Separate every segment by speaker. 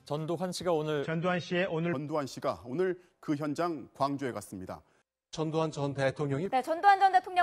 Speaker 1: 전두환 씨가 오늘 그 현장 광주에 갔습니다.
Speaker 2: 전두환 전 대통령이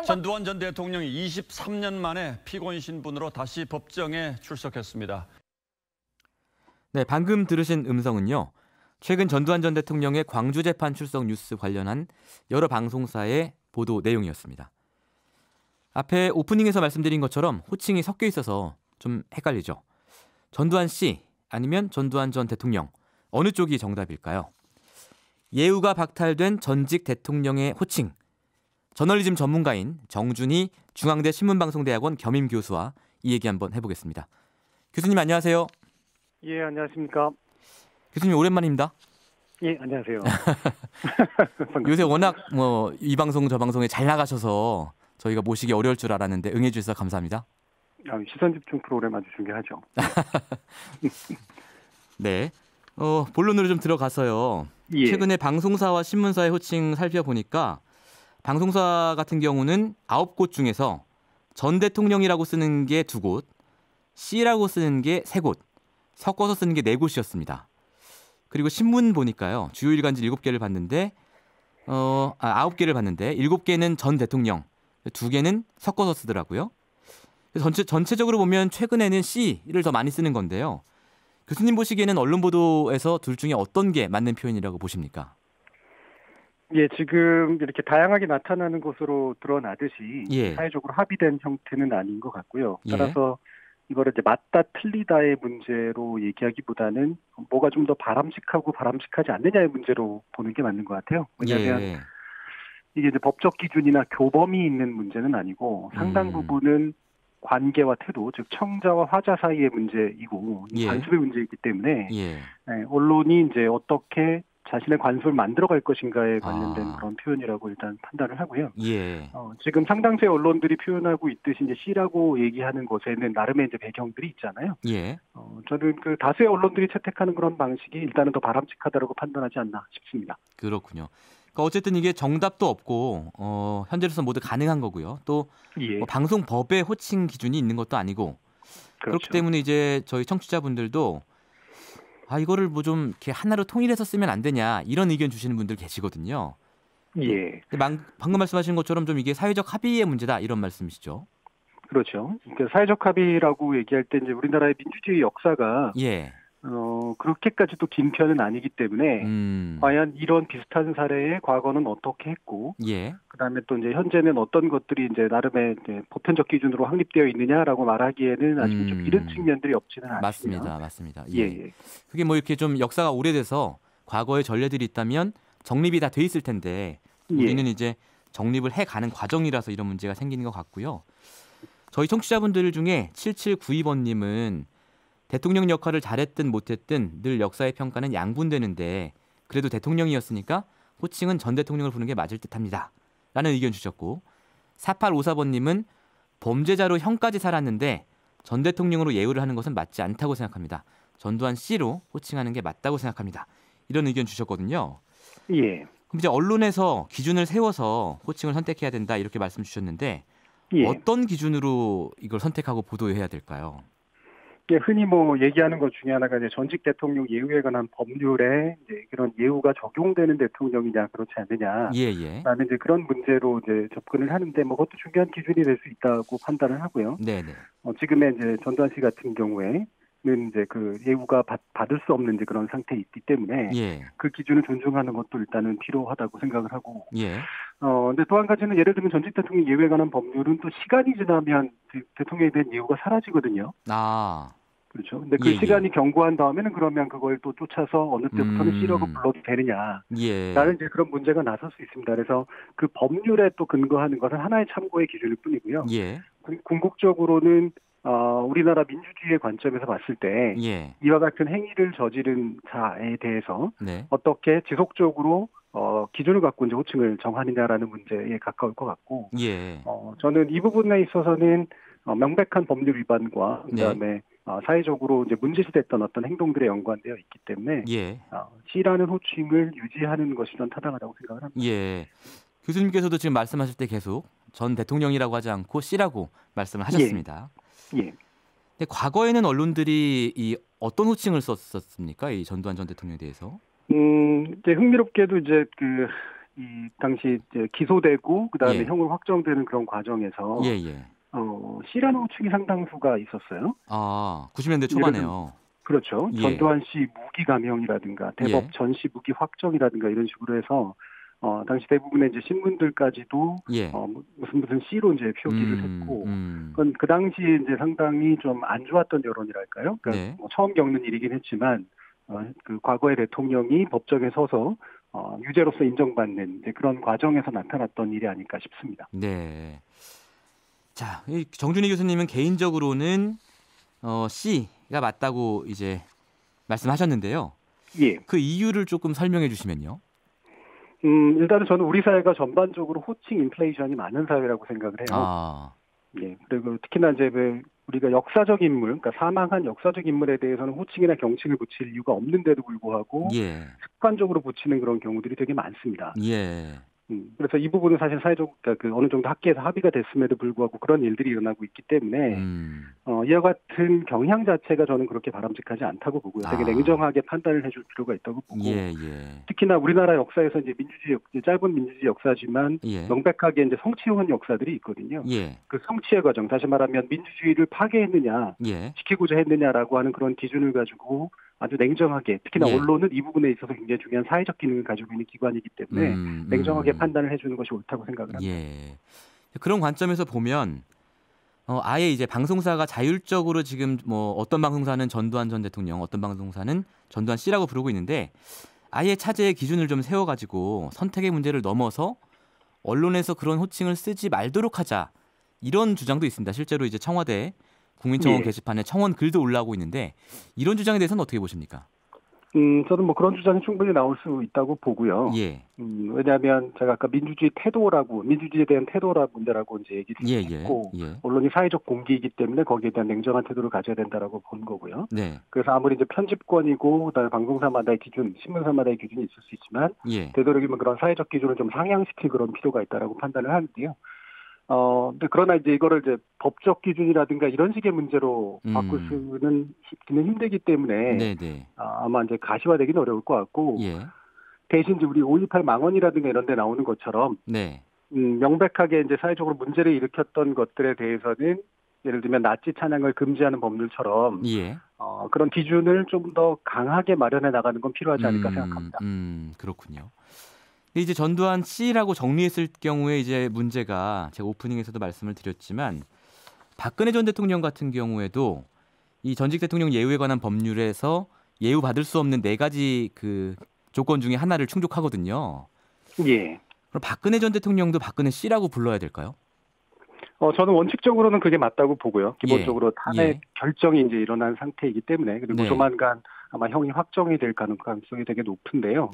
Speaker 3: 전두환 전 대통령이 23년 만에 피고인 신분으로 다시 법정에 출석했습니다.
Speaker 4: 네, 방금 들으신 음성은요. 최근 전두환 전 대통령의 광주 재판 출석 뉴스 관련한 여러 방송사의 보도 내용이었습니다. 앞에 오프닝에서 말씀드린 것처럼 호칭이 섞여 있어서 좀 헷갈리죠. 전두환 씨 아니면 전두환 전 대통령 어느 쪽이 정답일까요? 예우가 박탈된 전직 대통령의 호칭. 저널리즘 전문가인 정준희 중앙대 신문방송대학원 겸임 교수와 이 얘기 한번 해보겠습니다. 교수님 안녕하세요.
Speaker 5: 예, 안녕하십니까.
Speaker 4: 교수님 오랜만입니다.
Speaker 5: 예, 안녕하세요.
Speaker 4: 요새 워낙 이 방송 저 방송에 잘 나가셔서 저희가 모시기 어려울 줄 알았는데 응해 주셔서 감사합니다.
Speaker 5: 시선 집중 프로그램 아주 중요하죠.
Speaker 4: 네. 본론으로 좀 들어가서요.
Speaker 5: 예.
Speaker 4: 최근에 방송사와 신문사의 호칭 살펴보니까 방송사 같은 경우는 9곳 중에서 전 대통령이라고 쓰는 게 2곳, C라고 쓰는 게 3곳, 섞어서 쓰는 게 4곳이었습니다. 그리고 신문 보니까요. 주요 일간지 7개를 봤는데 9개를 봤는데 7개는 전 대통령, 2개는 섞어서 쓰더라고요. 전체적으로 보면 최근에는 C를 더 많이 쓰는 건데요. 교수님 보시기에는 언론 보도에서 둘 중에 어떤 게 맞는 표현이라고 보십니까?
Speaker 5: 예, 지금 이렇게 다양하게 나타나는 것으로 드러나듯이
Speaker 4: 예.
Speaker 5: 사회적으로 합의된 형태는 아닌 것 같고요.
Speaker 4: 예.
Speaker 5: 따라서 이거를 이제 맞다 틀리다의 문제로 얘기하기보다는 뭐가 좀 더 바람직하고 바람직하지 않느냐의 문제로 보는 게 맞는 것 같아요. 왜냐하면
Speaker 4: 예.
Speaker 5: 이게 이제 법적 기준이나 교범이 있는 문제는 아니고 상당 부분은 관계와 태도, 즉 청자와 화자 사이의 문제이고
Speaker 4: 예.
Speaker 5: 관습의 문제이기 때문에
Speaker 4: 예.
Speaker 5: 언론이 이제 어떻게 자신의 관습을 만들어갈 것인가에 관련된 그런 표현이라고 일단 판단을 하고요.
Speaker 4: 예.
Speaker 5: 지금 상당수의 언론들이 표현하고 있듯이 이제 C라고 얘기하는 것에는 나름의 이제 배경들이 있잖아요.
Speaker 4: 예.
Speaker 5: 저는 그 다수의 언론들이 채택하는 그런 방식이 일단은 더 바람직하다고 판단하지 않나 싶습니다.
Speaker 4: 그렇군요. 그러니까 어쨌든 이게 정답도 없고 현재로서 모두 가능한 거고요. 또
Speaker 5: 예.
Speaker 4: 방송법의 호칭 기준이 있는 것도 아니고
Speaker 5: 그렇죠.
Speaker 4: 그렇기 때문에 이제 저희 청취자분들도 이거를 뭐 좀 이렇게 하나로 통일해서 쓰면 안 되냐 이런 의견 주시는 분들 계시거든요.
Speaker 5: 예.
Speaker 4: 방금 말씀하신 것처럼 좀 이게 사회적 합의의 문제다 이런 말씀이시죠?
Speaker 5: 그렇죠. 그러니까 사회적 합의라고 얘기할 때 이제 우리나라의 민주주의 역사가
Speaker 4: 예.
Speaker 5: 그렇게까지도 긴 편은 아니기 때문에 과연 이런 비슷한 사례에 과거는 어떻게 했고,
Speaker 4: 예.
Speaker 5: 그다음에 또 이제 현재는 어떤 것들이 이제 나름의 이제 보편적 기준으로 확립되어 있느냐라고 말하기에는 아직 좀 이른 측면들이 없지는 않습니다.
Speaker 4: 맞습니다.
Speaker 5: 예. 예.
Speaker 4: 그게 뭐 이렇게 좀 역사가 오래돼서 과거의 전례들이 있다면 정립이 다 돼 있을 텐데 우리는 이제 정립을 해가는 과정이라서 이런 문제가 생기는 것 같고요. 저희 청취자분들 중에 7792번님은 대통령 역할을 잘했든 못했든 늘 역사의 평가는 양분되는데 그래도 대통령이었으니까 호칭은 전 대통령을 부르는 게 맞을 듯합니다. 라는 의견 주셨고 4854번님은 범죄자로 형까지 살았는데 전 대통령으로 예우를 하는 것은 맞지 않다고 생각합니다. 전두환 C로 호칭하는 게 맞다고 생각합니다. 이런 의견 주셨거든요.
Speaker 5: 예.
Speaker 4: 그럼 이제 언론에서 기준을 세워서 호칭을 선택해야 된다 이렇게 말씀 주셨는데
Speaker 5: 예.
Speaker 4: 어떤 기준으로 이걸 선택하고 보도해야 될까요?
Speaker 5: 예, 흔히 뭐 얘기하는 것 중에 하나가 이제 전직 대통령 예우에 관한 법률에 이제 그런 예우가 적용되는 대통령이냐 그렇지 않느냐.
Speaker 4: 예.
Speaker 5: 라는 이제 그런 문제로 이제 접근을 하는데 뭐 그것도 중요한 기준이 될 수 있다고 판단을 하고요.
Speaker 4: 네네.
Speaker 5: 지금의 이제 전두환 씨 같은 경우에는 이제 그 예우가 받을 수 없는 이제 그런 상태에 있기 때문에 그 기준을 존중하는 것도 일단은 필요하다고 생각을 하고.
Speaker 4: 예.
Speaker 5: 근데 또 한 가지는 예를 들면 전직 대통령 예우에 관한 법률은 또 시간이 지나면 대통령에 대한 예우가 사라지거든요. 그렇죠. 근데 그 시간이 경과한 다음에는 그러면 그걸 또 쫓아서 어느 때부터는 C라고 불러도 되느냐. 라는 이제 그런 문제가 나설 수 있습니다. 그래서 그 법률에 또 근거하는 것은 하나의 참고의 기준일 뿐이고요. 궁극적으로는 우리나라 민주주의의 관점에서 봤을 때 이와 같은 행위를 저지른 자에 대해서 어떻게 지속적으로 기준을 갖고 이제 호칭을 정하느냐라는 문제에 가까울 것 같고, 저는 이 부분에 있어서는 명백한 법률 위반과 그다음에 사회적으로 이제 문제시됐던 어떤 행동들에 연관되어 있기 때문에 C라는 호칭을 유지하는 것이 전 타당하다고 생각을 합니다.
Speaker 4: 교수님께서도 지금 말씀하실 때 계속 전 대통령이라고 하지 않고 C라고 말씀을 하셨습니다. 근데 과거에는 언론들이 이 어떤 호칭을 썼습니까? 이 전두환 전 대통령에 대해서?
Speaker 5: 이제 흥미롭게도 이제 이 당시 이제 기소되고 그다음에
Speaker 4: 예.
Speaker 5: 형을 확정되는 그런 과정에서
Speaker 4: 예.
Speaker 5: C라는 호칭이 상당수가 있었어요.
Speaker 4: 90년대 초반에요.
Speaker 5: 그렇죠.
Speaker 4: 예.
Speaker 5: 전두환 씨 무기 감형이라든가 대법
Speaker 4: 예.
Speaker 5: 전시 무기 확정이라든가 이런 식으로 해서 당시 대부분의 이제 신문들까지도
Speaker 4: 예.
Speaker 5: 무슨 C로 이제 표기를 했고, 그건 그 당시에 이제 상당히 좀 안 좋았던 여론이랄까요? 그러니까
Speaker 4: 네.
Speaker 5: 처음 겪는 일이긴 했지만 그 과거의 대통령이 법정에 서서 유죄로서 인정받는 이제 그런 과정에서 나타났던 일이 아닐까 싶습니다.
Speaker 4: 네. 자, 이 정준희 교수님은 개인적으로는 C가 맞다고 이제 말씀하셨는데요.
Speaker 5: 예.
Speaker 4: 그 이유를 조금 설명해 주시면요.
Speaker 5: 일단은 저는 우리 사회가 전반적으로 호칭 인플레이션이 많은 사회라고 생각을 해요. 예. 그리고 특히나 이제 우리가 역사적 인물, 그러니까 사망한 역사적 인물에 대해서는 호칭이나 경칭을 붙일 이유가 없는데도 불구하고
Speaker 4: 예.
Speaker 5: 습관적으로 붙이는 그런 경우들이 되게 많습니다.
Speaker 4: 예.
Speaker 5: 그래서 이 부분은 사실 사회적, 그러니까 어느 정도 학계에서 합의가 됐음에도 불구하고 그런 일들이 일어나고 있기 때문에 이와 같은 경향 자체가 저는 그렇게 바람직하지 않다고 보고요. 되게 냉정하게 판단을 해줄 필요가 있다고 보고.
Speaker 4: 예.
Speaker 5: 특히나 우리나라 역사에서 이제 짧은 민주주의 역사지만
Speaker 4: 예.
Speaker 5: 명백하게 이제 성취해온 역사들이 있거든요.
Speaker 4: 예.
Speaker 5: 그 성취의 과정, 다시 말하면 민주주의를 파괴했느냐,
Speaker 4: 예.
Speaker 5: 지키고자 했느냐라고 하는 그런 기준을 가지고 아주 냉정하게, 특히나
Speaker 4: 예.
Speaker 5: 언론은 이 부분에 있어서 굉장히 중요한 사회적 기능을 가지고 있는 기관이기 때문에 냉정하게 판단을 해주는 것이 옳다고 생각을 합니다.
Speaker 4: 예. 그런 관점에서 보면 아예 이제 방송사가 자율적으로 지금 뭐 어떤 방송사는 전두환 전 대통령, 어떤 방송사는 전두환 씨라고 부르고 있는데 아예 차제의 기준을 좀 세워가지고 선택의 문제를 넘어서 언론에서 그런 호칭을 쓰지 말도록 하자 이런 주장도 있습니다. 실제로 이제 청와대 국민청원 게시판에 청원 글도 올라오고 있는데 이런 주장에 대해서는 어떻게 보십니까?
Speaker 5: 저는 뭐 그런 주장이 충분히 나올 수 있다고 보고요.
Speaker 4: 예.
Speaker 5: 왜냐하면 제가 아까 민주주의에 대한 태도라 문제라고 이제 얘기를 했고, 언론이 사회적 공기이기 때문에 거기에 대한 냉정한 태도를 가져야 된다라고 본 거고요.
Speaker 4: 네.
Speaker 5: 그래서 아무리 이제 편집권이고 그다음에 방송사마다의 기준, 신문사마다의 기준이 있을 수 있지만 되도록이면 그런 사회적 기준을 좀 상향시킬 그런 필요가 있다라고 판단을 하는데요. 근데 그러나 이제 이거를 이제 법적 기준이라든가 이런 식의 문제로 바꿀 수는 힘들기 때문에 아마 이제 가시화되기는 어려울 것 같고 대신 이제 우리 5.18 망언이라든가 이런 데 나오는 것처럼 명백하게 이제 사회적으로 문제를 일으켰던 것들에 대해서는 예를 들면 나치 찬양을 금지하는 법률처럼 그런 기준을 좀 더 강하게 마련해 나가는 건 필요하지 않을까 생각합니다.
Speaker 4: 그렇군요. 이제 전두환 씨라고 정리했을 경우에 이제 문제가 제가 오프닝에서도 말씀을 드렸지만 박근혜 전 대통령 같은 경우에도 이 전직 대통령 예우에 관한 법률에서 예우 받을 수 없는 4가지 그 조건 중에 하나를 충족하거든요.
Speaker 5: 예.
Speaker 4: 그럼 박근혜 전 대통령도 박근혜 씨라고 불러야 될까요?
Speaker 5: 저는 원칙적으로는 그게 맞다고 보고요. 기본적으로 탄핵 결정이 이제 일어난 상태이기 때문에 그리고 조만간 아마 형이 확정이 될 가능성이 되게 높은데요.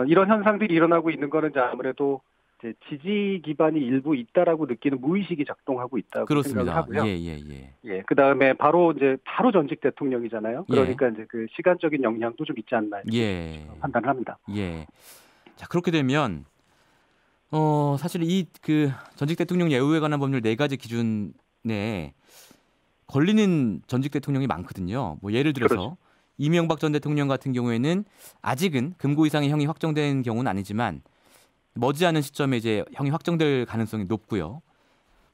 Speaker 5: 이런 현상들이 일어나고 있는 거는 이제 아무래도 이제 지지 기반이 일부 있다라고 느끼는 무의식이 작동하고 있다고 생각을 하고요. 그다음에 바로 전직 대통령이잖아요. 그러니까 이제 그 시간적인 영향도 좀 있지 않나 판단을 합니다.
Speaker 4: 자, 그렇게 되면 사실 이 그 전직 대통령 예우에 관한 법률 4가지 기준에 걸리는 전직 대통령이 많거든요. 뭐 예를 들어서 이명박 전 대통령 같은 경우에는 아직은 금고 이상의 형이 확정된 경우는 아니지만 머지않은 시점에 이제 형이 확정될 가능성이 높고요.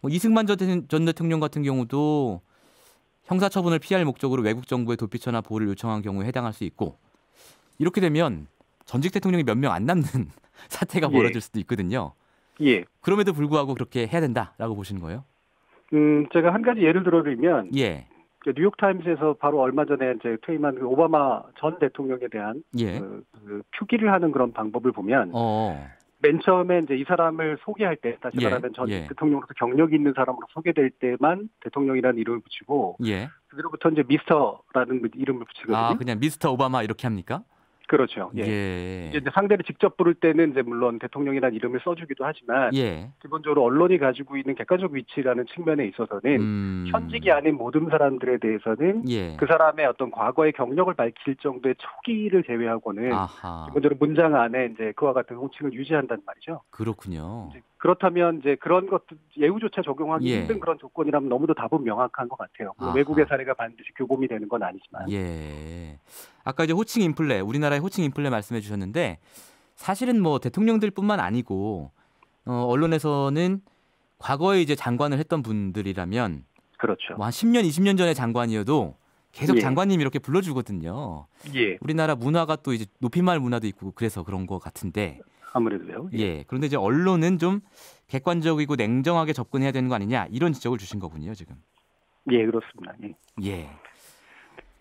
Speaker 4: 뭐 이승만 전 대통령 같은 경우도 형사처분을 피할 목적으로 외국 정부의 도피처나 보호를 요청한 경우에 해당할 수 있고 이렇게 되면 전직 대통령이 몇 명 안 남는 사태가 벌어질 수도 있거든요. 그럼에도 불구하고 그렇게 해야 된다라고 보시는 거예요?
Speaker 5: 제가 한 가지 예를 들어드리면 뉴욕타임스에서 바로 얼마 전에 이제 퇴임한 그 오바마 전 대통령에 대한 그 표기를 하는 그런 방법을 보면 맨 처음에 이제 이 사람을 소개할 때 다시 말하면 전 대통령으로서 경력이 있는 사람으로 소개될 때만 대통령이라는 이름을 붙이고 그뒤로부터 이제 미스터라는 이름을 붙이거든요.
Speaker 4: 그냥 미스터 오바마 이렇게 합니까?
Speaker 5: 그렇죠. 이제 상대를 직접 부를 때는 이제 물론 대통령이라는 이름을 써주기도 하지만 기본적으로 언론이 가지고 있는 객관적 위치라는 측면에 있어서는 현직이 아닌 모든 사람들에 대해서는 그 사람의 어떤 과거의 경력을 밝힐 정도의 초기를 제외하고는 기본적으로 문장 안에 이제 그와 같은 호칭을 유지한단 말이죠.
Speaker 4: 그렇군요.
Speaker 5: 그렇다면 이제 그런 것도 예우조차 적용하기
Speaker 4: 예.
Speaker 5: 힘든 그런 조건이라면 너무도 답은 명확한 것 같아요. 외국의 사례가 반드시 교범이 되는 건 아니지만.
Speaker 4: 예. 아까 이제 호칭 인플레, 우리나라의 호칭 인플레 말씀해 주셨는데 사실은 뭐 대통령들뿐만 아니고 언론에서는 과거에 이제 장관을 했던 분들이라면
Speaker 5: 그렇죠.
Speaker 4: 뭐 한 10년, 20년 전에 장관이어도 계속
Speaker 5: 예.
Speaker 4: 장관님 이렇게 불러주거든요.
Speaker 5: 예.
Speaker 4: 우리나라 문화가 또 이제 높임말 문화도 있고 그래서 그런 것 같은데.
Speaker 5: 아무래도요.
Speaker 4: 예. 그런데 이제 언론은 좀 객관적이고 냉정하게 접근해야 되는 거 아니냐 이런 지적을 주신 거군요, 지금.
Speaker 5: 예, 그렇습니다. 예.
Speaker 4: 예.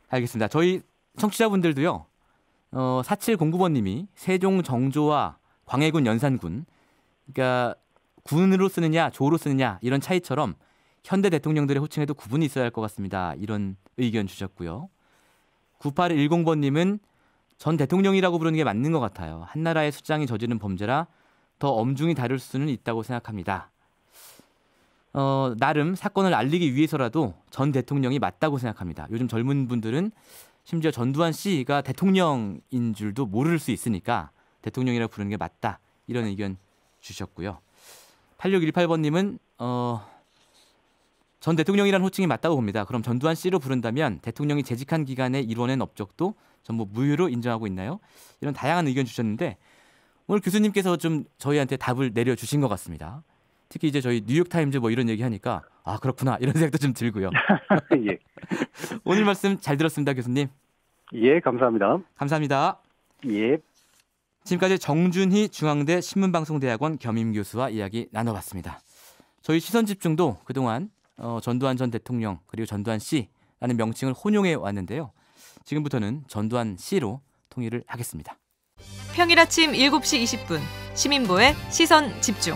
Speaker 4: 알겠습니다. 저희 청취자분들도요. 4709번님이 세종 정조와 광해군 연산군, 그러니까 군으로 쓰느냐 조로 쓰느냐 이런 차이처럼 현대 대통령들의 호칭에도 구분이 있어야 할 것 같습니다. 이런 의견 주셨고요. 9810번님은 전 대통령이라고 부르는 게 맞는 것 같아요. 한나라의 수장이 저지른 범죄라 더 엄중히 다룰 수는 있다고 생각합니다. 나름 사건을 알리기 위해서라도 전 대통령이 맞다고 생각합니다. 요즘 젊은 분들은 심지어 전두환 씨가 대통령인 줄도 모를 수 있으니까 대통령이라고 부르는 게 맞다. 이런 의견 주셨고요. 8618번님은 전 대통령이라는 호칭이 맞다고 봅니다. 그럼 전두환 씨로 부른다면 대통령이 재직한 기간에 이뤄낸 업적도 전부 무효로 인정하고 있나요? 이런 다양한 의견 주셨는데 오늘 교수님께서 좀 저희한테 답을 내려주신 것 같습니다. 특히 이제 저희 뉴욕타임즈 뭐 이런 얘기하니까 아 그렇구나 이런 생각도 좀 들고요.
Speaker 5: 예.
Speaker 4: 오늘 말씀 잘 들었습니다, 교수님.
Speaker 5: 예, 감사합니다.
Speaker 4: 감사합니다.
Speaker 5: 예.
Speaker 4: 지금까지 정준희 중앙대 신문방송대학원 겸임교수와 이야기 나눠봤습니다. 저희 시선집중도 그동안 전두환 전 대통령 그리고 전두환 씨라는 명칭을 혼용해 왔는데요. 지금부터는 전두환 씨로 통일을 하겠습니다.
Speaker 6: 평일 아침 7시 20분 시민보의 시선집중.